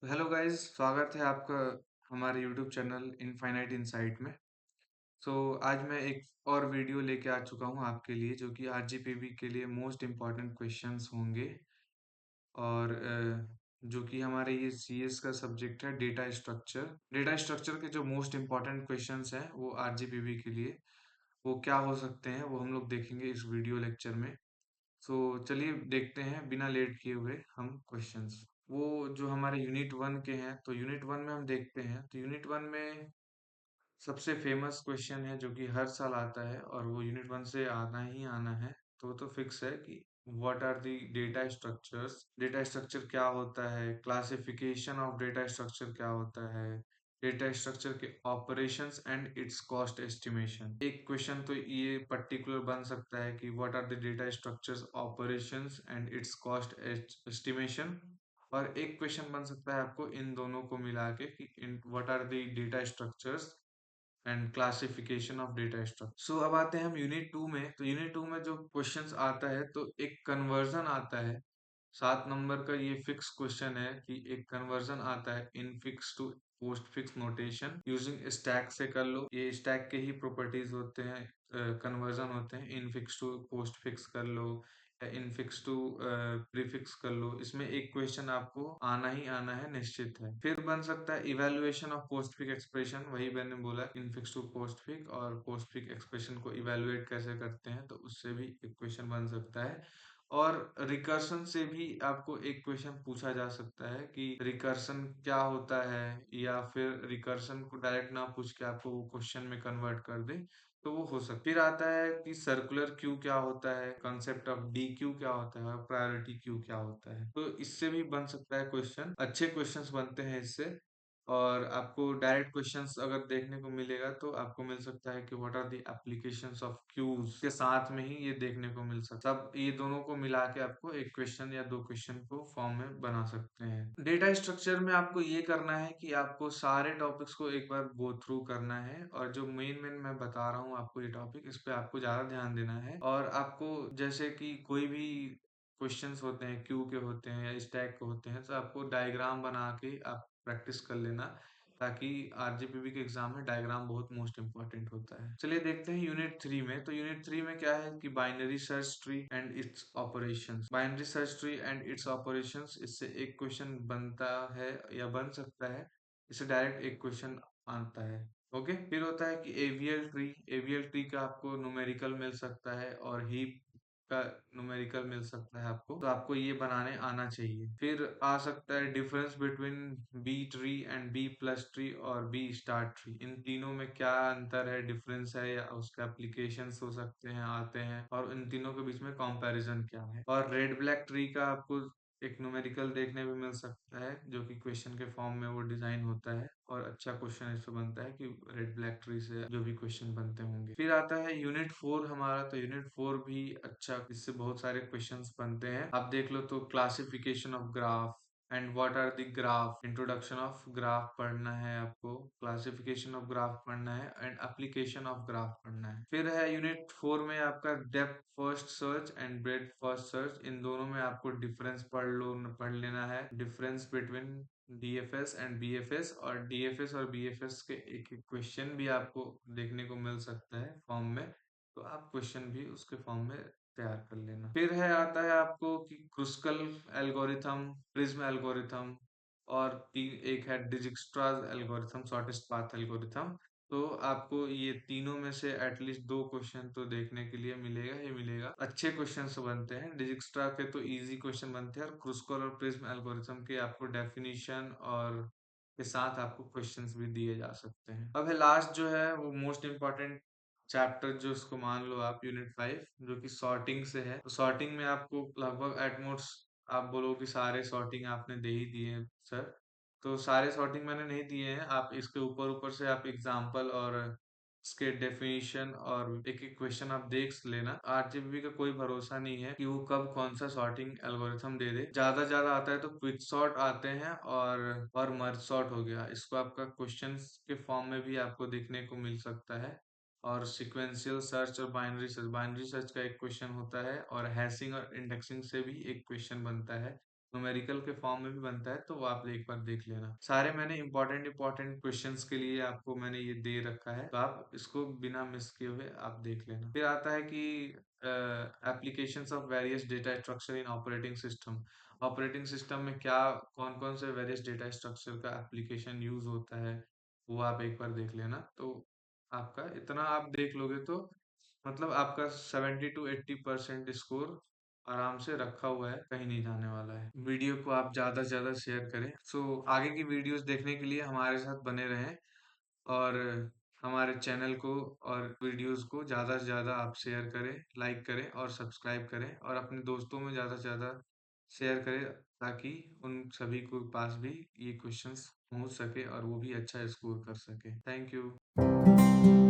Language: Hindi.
हेलो गाइस, स्वागत है आपका हमारे यूट्यूब चैनल इनफाइनाइट इनसाइट में। आज मैं एक और वीडियो लेके आ चुका हूँ आपके लिए, जो कि आरजीपीवी के लिए मोस्ट इम्पॉर्टेंट क्वेश्चंस होंगे। और जो कि हमारे ये सीएस का सब्जेक्ट है, डेटा स्ट्रक्चर के जो मोस्ट इम्पॉर्टेंट क्वेश्चंस हैं वो आरजीपीवी के लिए वो क्या हो सकते हैं, वो हम लोग देखेंगे इस वीडियो लेक्चर में। चलिए देखते हैं बिना लेट किए हुए हम क्वेश्चंस। वो जो हमारे यूनिट वन के हैं, तो यूनिट वन में हम देखते हैं, तो यूनिट वन में सबसे फेमस क्वेश्चन है जो कि हर साल आता है और वो यूनिट वन से आना ही आना है। तो वो तो फिक्स है कि what are the data structures, data structure क्या होता है, क्लासिफिकेशन ऑफ डेटा स्ट्रक्चर क्या होता है, डेटा स्ट्रक्चर के operations and its cost estimation. एक क्वेश्चन तो ये पर्टिकुलर बन सकता है कि what are the data structures operations and its cost estimation. और एक क्वेश्चन बन सकता है आपको इन दोनों को मिला के कि इन what are the data structures and classification of data structure. अब आते हैं हम यूनिट टू में। तो यूनिट टू में जो क्वेश्चंस आता है, तो एक कन्वर्जन आता है। 7 नंबर का ये फिक्स क्वेश्चन है कि एक कन्वर्जन आता है infix to postfix notation using stack से कर लो। ये स्टैक के ही प्रॉपर्टीज होते हैं, कन्वर्जन होते हैं। Infix to postfix कर लो या इन फिक्स टू प्रीफिक्स कर लो। इसमें एक क्वेश्चन आपको आना ही आना है, निश्चित है। फिर बन सकता है evaluation of postfix expression. वही मैंने बोला, infix to postfix और पोस्ट फिक्स एक्सप्रेशन को इवेल्युएट कैसे करते हैं, तो उससे भी एक क्वेश्चन बन सकता है। और रिकर्सन से भी आपको एक क्वेश्चन पूछा जा सकता है कि रिकर्सन क्या होता है, या फिर रिकर्सन को डायरेक्ट ना पूछ के आपको वो क्वेश्चन में कन्वर्ट कर दे, तो वो हो सकता है। फिर आता है कि सर्कुलर क्यू क्या होता है, कंसेप्ट ऑफ डी क्यू क्या होता है और प्रायोरिटी क्यू क्या होता है। तो इससे भी बन सकता है क्वेश्चन, अच्छे क्वेश्चंस बनते हैं इससे। और आपको डायरेक्ट क्वेश्चंस अगर देखने को मिलेगा तो आपको मिल सकता है कि what are the applications of queues, के साथ में ही ये देखने को मिल सकता है। सब ये दोनों को मिला के आपको एक क्वेश्चन या दो क्वेश्चन को फॉर्म में बना सकते हैं। डेटा स्ट्रक्चर में आपको ये करना है कि आपको सारे टॉपिक्स को एक बार गो थ्रू करना है, और जो मेन मेन मैं बता रहा हूँ आपको ये टॉपिक, इस पे आपको ज्यादा ध्यान देना है। और आपको जैसे कि कोई भी क्वेश्चंस होते हैं, क्यू के होते हैं या स्टैक के होते हैं, तो आपको डायग्राम बना के आप प्रैक्टिस कर लेना, ताकि आरजीपीवी के एग्जाम में डायग्राम बहुत मोस्ट इंपॉर्टेंट होता है। चलिए देखते हैं यूनिट थ्री में। तो यूनिट थ्री में क्या है कि binary search tree and it's operations. Binary search tree and it's operations, इससे एक क्वेश्चन बनता है या बन सकता है। इससे डायरेक्ट एक क्वेश्चन आता है। ओके, फिर होता है कि एवीएल ट्री का आपको न्यूमेरिकल मिल सकता है और हीप का न्यूमेरिकल मिल सकता है आपको, तो आपको ये बनाने आना चाहिए। फिर आ सकता है difference between B tree and B plus tree और बी स्टार ट्री। इन तीनों में क्या अंतर है, डिफरेंस है, या उसके एप्लीकेशंस हो सकते हैं, आते हैं, और इन तीनों के बीच में कंपैरिजन क्या है। और रेड ब्लैक ट्री का आपको एक न्यूमेरिकल देखने में मिल सकता है, जो कि क्वेश्चन के फॉर्म में वो डिजाइन होता है, और अच्छा क्वेश्चन इससे बनता है कि रेड ब्लैक ट्री से जो भी क्वेश्चन बनते होंगे। फिर आता है यूनिट फोर हमारा। तो यूनिट फोर भी अच्छा, इससे बहुत सारे क्वेश्चंस बनते हैं। आप देख लो, तो classification of graph and what are the graph, introduction of graph पढ़ना है आपको, क्लासिफिकेशन ऑफ ग्राफ पढ़ना है एंड एप्लीकेशन ऑफ ग्राफ पढ़ना है। फिर है यूनिट फोर में आपका depth first search and breadth first search. इन दोनों में आपको डिफरेंस पढ़ लेना है, difference between DFS and BFS. और डीएफएस और बीएफएस के एक एक क्वेश्चन भी आपको देखने को मिल सकता है फॉर्म में, तो आप क्वेश्चन भी उसके फॉर्म में तैयार कर लेना। फिर है आता है आपको कि क्रुस्कल एल्गोरिथम, प्रिज्म एल्गोरिथम, और एक है Dijkstra algorithm, shortest path algorithm. तो आपको ये तीनों में से एटलीस्ट दो क्वेश्चन तो देखने के लिए मिलेगा ही मिलेगा। अच्छे क्वेश्चन बनते हैं, डिजिक्स्ट्रा के तो इजी क्वेश्चन बनते हैं, और क्रुस्कल और प्रिज्म एल्गोरिथम के आपको डेफिनेशन और के साथ आपको क्वेश्चंस भी दिए जा सकते हैं। अब है लास्ट जो है वो मोस्ट इम्पोर्टेंट चैप्टर, जो इसको मान लो आप यूनिट फाइव, जो कि सॉर्टिंग से है। तो सॉर्टिंग में आपको लगभग एटमोस्ट, आप बोलो कि सारे सॉर्टिंग आपने दे ही दिए हैं सर। तो सारे सॉर्टिंग मैंने नहीं दिए हैं, आप इसके ऊपर ऊपर से आप एग्जाम्पल और इसके डेफिनेशन और एक एक क्वेश्चन आप देख लेना। आरजीबी का कोई भरोसा नहीं है कि वो कब कौन सा सॉर्टिंग एल्गोरिथम दे दे। ज्यादा ज्यादा आता है तो क्विक सॉर्ट आते हैं, और मर्ज सॉर्ट हो गया। इसको आपका क्वेश्चंस के फॉर्म में भी आपको देखने को मिल सकता है। और सिक्वेंशियल सर्च और बाइनरी सर्च का एक क्वेश्चन होता है, और हैशिंग और इंडेक्सिंग से भी एक क्वेश्चन बनता है। न्यूमेरिकल के फॉर्म में भी बनता है, तो वो आप एक बार देख लेना। सारे मैंने इम्पोर्टेंट क्वेश्चंस के लिए आपको मैंने ये दे रखा है, तो आप इसको बिना मिस किए हुए आप देख लेना। फिर आता है कि applications of various data structure in operating system. Operating system में क्या कौन-कौन से वेरियस डेटा स्ट्रक्चर का एप्लीकेशन यूज़ होता है, वो आप एक बार देख लेना। तो आपका इतना आप देख लोगे तो मतलब आपका 70 टू 80% स्कोर आराम से रखा हुआ है, कहीं नहीं जाने वाला है। वीडियो को आप ज़्यादा से ज़्यादा शेयर करें। आगे की वीडियोज़ देखने के लिए हमारे साथ बने रहें और हमारे चैनल को और वीडियोज़ को ज़्यादा से ज़्यादा आप शेयर करें, लाइक करें और सब्सक्राइब करें और अपने दोस्तों में ज़्यादा से ज़्यादा शेयर करें ताकि उन सभी को पास भी ये क्वेश्चंस पहुँच सके और वो भी अच्छा स्कोर कर सकें। Thank you.